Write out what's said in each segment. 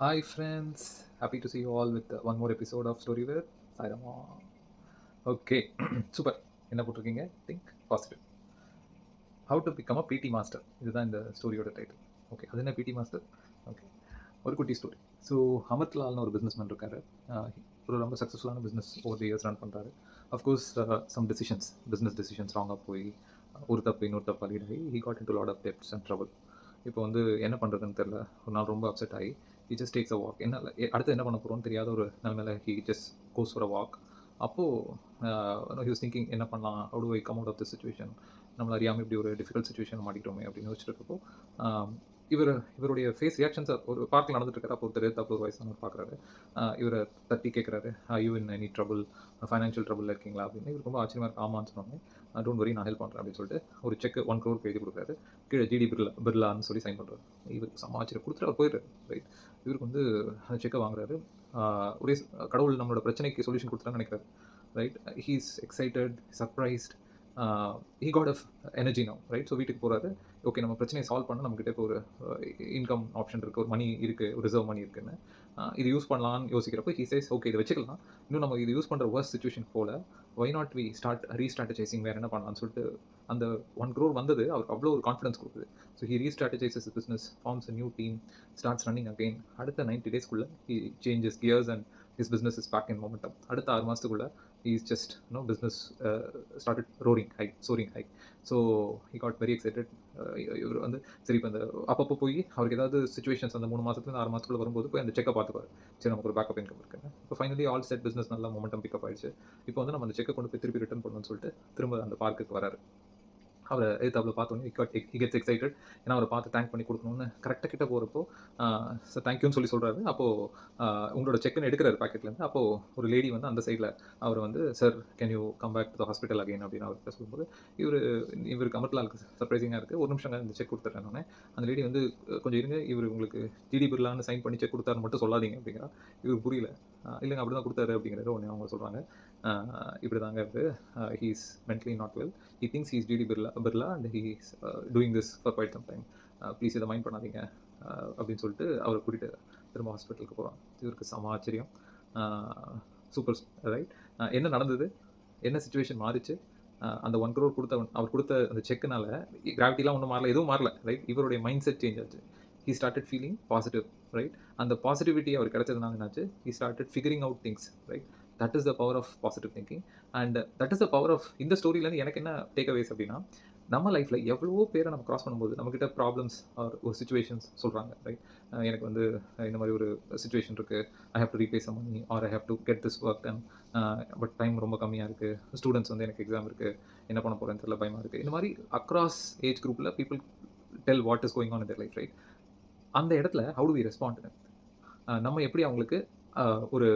Hi friends, happy to see you all with one more episode of Story with Sairama. Okay, super. என்ன போட்டிருக்கீங்க? Think positive. How to become a PT master, இதுதான் இந்த ஸ்டோரியோட title. Okay, அது என்ன PT master? Okay, ஒரு குட்டி story. So அமர்லால்னு ஒரு business man இருக்காரு. ஒரு ரொம்ப சக்ஸஸ்ஃபுல்லான business over the years run பண்ணுறாரு. Of course some decisions, business decisions ராங்காக போய் ஒரு தப்பு இன்னொரு தப்பு லீட் ஆகி he got into lot of debts and trouble. இப்போ வந்து என்ன பண்ணுறதுன்னு தெரில. ஒரு நாள் ரொம்ப அப்செட் ஆகி he just takes a walk. என்ன அடுத்து என்ன பண்ண போகிறோன்னு தெரியாத ஒரு நிலைமையில he just goes for a walk. அப்போது ஹி வாஸ் திங்கிங் என்ன பண்ணலாம், how do I come out of the situation, நம்மள அறியாமல் இப்படி ஒரு டிஃபிகல்ட் சுச்சுவேஷன் மாட்டிக்கிட்டோமே அப்படின்னு யோசிச்சிருக்கப்போ இவருடைய ஃபேஸ் ரியாக்ஷன்ஸ் ஒரு பார்க்கில் நடந்துட்டு இருக்காரு. அப்போ ஒருத்தர் தப்பு ஒரு வயசானவர் பார்க்குறாரு. இவரை தட்டி கேட்குறாரு, you in any trouble, financial trouble இருக்கீங்களா அப்படின்னு. இவர் ரொம்ப ஆச்சரியமாக இருக்கு. ஆமான்னு சொன்னோன்னே டோன்ட் வரி, நான் ஹெல்ப் பண்ணுறேன் அப்படின்னு சொல்லிட்டு ஒரு செக் 1 crore எழுதி கொடுக்குறாரு. கீழே ஜிடி பிர்லான்னு சொல்லி சைன் பண்ணுறாரு. இவருக்கு சமாச்சாரம் கொடுத்துட்டு அவர் போயிடுறாரு. ரைட், இவருக்கு வந்து அந்த செக்கை வாங்குறாரு. ஒரே கடவுள் நம்மளோட பிரச்சனைக்கு சொல்யூஷன் கொடுத்துட்டான்னு நினைக்கிறாரு. Right, he is excited, surprised, he got of energy now. Right, so வீட்டுக்கு போகிறாரு. ஓகே, நம்ம பிரச்சனையை சால்வ் பண்ண நம்மக்கிட்ட இப்போ ஒரு இன்கம் ஆப்ஷன் இருக்குது, ஒரு மணி இருக்குது, ஒரு ரிசர்வ் மணி இருக்குன்னு இது யூஸ் பண்ணலான்னு யோசிக்கிறப்போ ஹீ சேஸ் ஓகே, இதை வச்சுக்கலாம். இன்னும் நம்ம இது யூஸ் பண்ணுற வர்ஸ்ட் சுச்சுவேஷன் போல் why not we start restrategizing, வேறு என்ன பண்ணலாம்னு சொல்லிட்டு அந்த 1 crore வந்தது அவருக்கு அவ்வளோ ஒரு கான்ஃபிடன்ஸ் கொடுக்குது. So he restrategizes business, forms a new team, starts running again. அடுத்த 90 daysக்குள்ளே he changes gears and his business is back in momentum. அடுத்த 6 மாதத்துக்குள்ளே he is just business started soaring high. So he got very excited. இவர் வந்து சரி, இப்போ அந்த அப்பப்போ போய் அவருக்கு ஏதாவது சுச்சுவேஷன்ஸ் அந்த 3 மாதத்துலேருந்து 6 மாதத்துக்குள்ள வரும்போது போய் அந்த செக்கை பார்த்துப்பாரு. சரி, நமக்கு ஒரு பேக்கப் இன்கம் இருக்குங்க. இப்போ ஃபைனலி ஆல் செட் பிஸ்னஸ் நல்லா மொமெண்டம் பிக்கப் ஆயிடுச்சு. இப்போ வந்து நம்ம அந்த செக்கை கொண்டு போய் திருப்பி ரிட்டர்ன் பண்ணணும்னு சொல்லிட்டு திரும்ப அந்த பார்க்குக்கு வராரு. அவரை எதிர்த்தாப்புல பார்த்தோன்னே ஹி கெட்ஸ் எக்ஸைட்டட். ஏன்னா அவரை பார்த்து தேங்க் பண்ணி கொடுக்கணும்னு கரெக்டாக கிட்ட போகிறப்போ சார் தேங்க்யூன்னு சொல்லி சொல்கிறாரு. அப்போது உங்களோட செக்குன்னு எடுக்கிறாரு பாக்கெட்லேருந்து. அப்போது ஒரு லேடி வந்து அந்த சைடில் அவர் வந்து sir can you come back to the hospital again அப்படின்னு அவர்கிட்ட சொல்லும்போது இவருக்கு அமர்லாலுக்கு சர்ப்ரைசிங்காக இருக்குது. ஒரு நிமிஷம் இந்த செக் கொடுத்துட்றேன் நான். அந்த லேடி வந்து கொஞ்சம் இருங்க, இவர் உங்களுக்கு ஜிடி பிர்லான்னு சைன் பண்ணி செக் கொடுத்தாரு மட்டும் சொல்லாதீங்க அப்படிங்கிறா. இவருக்கு புரியல. இல்லைங்க அப்படி தான் கொடுத்தாரு அப்படிங்கிறது ஒன்று அவங்க சொல்கிறாங்க. இப்படி தாங்க இருக்குது, he is mentally not well, he thinks he's GD Birla and he's doing this for quite some time. Please இதை மைண்ட் பண்ணாதீங்க அப்படின்னு சொல்லிட்டு அவரை கூட்டிகிட்டு திரும்ப ஹாஸ்பிட்டலுக்கு போகிறான். இவருக்கு சமாச்சரியம். சூப்பர். ரைட், என்ன நடந்தது, என்ன சுச்சுவேஷன் மாறிச்சு? அந்த 1 crore அவர் கொடுத்த அந்த செக்குனால கிராவிட்டிலாம் ஒன்றும் மாறல, எதுவும் மாறல. ரைட், இவருடைய மைண்ட் செட் சேஞ்ச் ஆச்சு. He started feeling positive. Right, அந்த பாசிட்டிவிட்டி அவர் கிடைச்சதுனால என்னாச்சு, he started figuring out things. Right, that is the power of positive thinking. And that is the power of இந்த ஸ்டோரியிலேருந்து எனக்கு என்ன டேக் அவேஸ் அப்படின்னா, நம்ம லைஃப்பில் எவ்வளவோ பேரை நம்ம கிராஸ் பண்ணும்போது நம்மக்கிட்ட ப்ராப்ளம்ஸ் ஆர் ஒரு சுச்சுவேஷன்ஸ் சொல்கிறாங்க. ரைட், எனக்கு வந்து இந்த மாதிரி ஒரு சுச்சுவேஷன் இருக்குது, I have to repay some money or I have to get this work and but time ரொம்ப கம்மியாக இருக்குது, ஸ்டூடெண்ட்ஸ் வந்து எனக்கு எக்ஸாம் இருக்குது, என்ன பண்ண போகிறேன்னு தெரியல, பயமாக இருக்குது. இந்த மாதிரி அக்ராஸ் ஏஜ் குரூப்பில் people del what is going on in their life. Right, அந்த இடத்துல ஹவு டு வி ரெஸ்பாண்ட்? நம்ம எப்படி அவங்களுக்கு ஒரு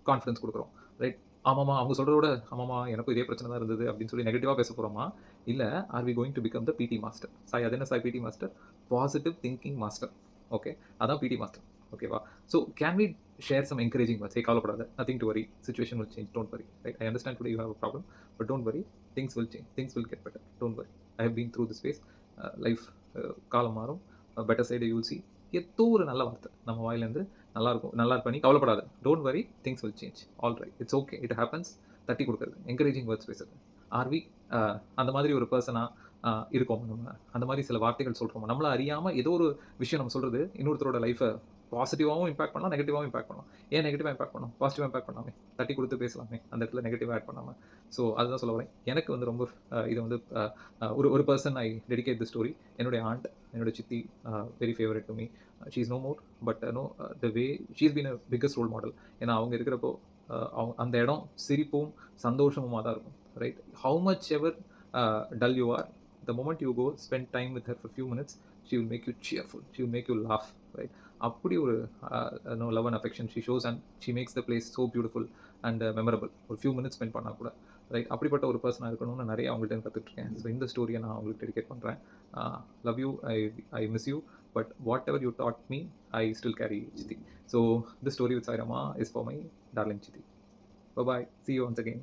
கான்ஃபிடன்ஸ் கொடுக்குறோம்? ரைட், ஆமாம்மா அவங்க சொல்கிறதோட ஆமாம்மா எனக்கும் இதே பிரச்சனை தான் இருந்தது அப்படின்னு சொல்லி நெகட்டிவாக பேச போகிறோமா? இல்லை, are we going to become the PT master? Sai, அது என்ன Sai PT master? Positive thinking master. Okay, அதான் பிடி மாஸ்டர். ஓகேவா? So can we share some encouraging words? கவலைப்படாத, nothing to worry, situation will change, don't worry. Right, I understand today you have a problem, but don't worry, things will change, things will get better, don't worry. I have been through this phase. Life காலம் மாறும், better side you will see. ஏதோ ஒரு நல்ல வார்த்தை நம்ம வாயிலேருந்து நல்லாயிருக்கும், நல்லா பண்ணி கவலைப்படாத, don't worry, things will change, all right, it's okay, it happens. தட்டி கொடுக்குறது, என்கரேஜிங் வேர்ட்ஸ் பேசுறது. ஆர் வி அந்த மாதிரி ஒரு பர்சனாக இருக்கோம் நம்ம? அந்த மாதிரி சில வார்த்தைகள் சொல்கிறோம், நம்மளை அறியாமல் ஏதோ ஒரு விஷயம் நம்ம சொல்கிறது இன்னொருத்தரோட லைஃப்பை பாசிட்டிவாகவும் இம்பாக்ட் பண்ணலாம், நெகட்டிவாகவும் இம்பாக்ட் பண்ணலாம். ஏன் நெகட்டிவாக இம்பாக்ட் பண்ணலாம், பாசிட்டிவாக இம்பாக்ட் பண்ணாமே, தட்டி கொடுத்து பேசலாமே அந்த இடத்துல, நெகட்டிவாக ஆட் பண்ணாமல். ஸோ அதுதான் சொல்ல வரேன். எனக்கு வந்து ரொம்ப இது வந்து ஒரு ஒரு person I dedicate the story. என்னுடைய ஆண்ட், என்னோட சித்தி, very favourite to me. She is no more, but no the way she is been a biggest role model. ஏன்னா அவங்க இருக்கிறப்போ அவங்க அந்த இடம் சிரிப்பும் சந்தோஷமுமாக தான் இருக்கும். Right, how much ever dull you are, the moment you go spend time with her for few minutes, she will make you cheerful, she will make you laugh. Right, அப்படி ஒரு love and affection she shows, and she makes the place so beautiful and memorable. ஒரு few minutes spend பண்ணால் கூட. Right, அப்படிப்பட்ட ஒரு பர்சனாக இருக்கணும்னு நிறைய அவங்கள்ட்ட கற்றுட்ருக்கேன். ஸோ இந்த ஸ்டோரியை நான் அவங்களுக்கு டெடிகேட் பண்ணுறேன். Love you, I miss you, but whatever you taught me, I still carry சித்தி. So this story with Sairama is for my darling Chithi. Bye bye, see you once again.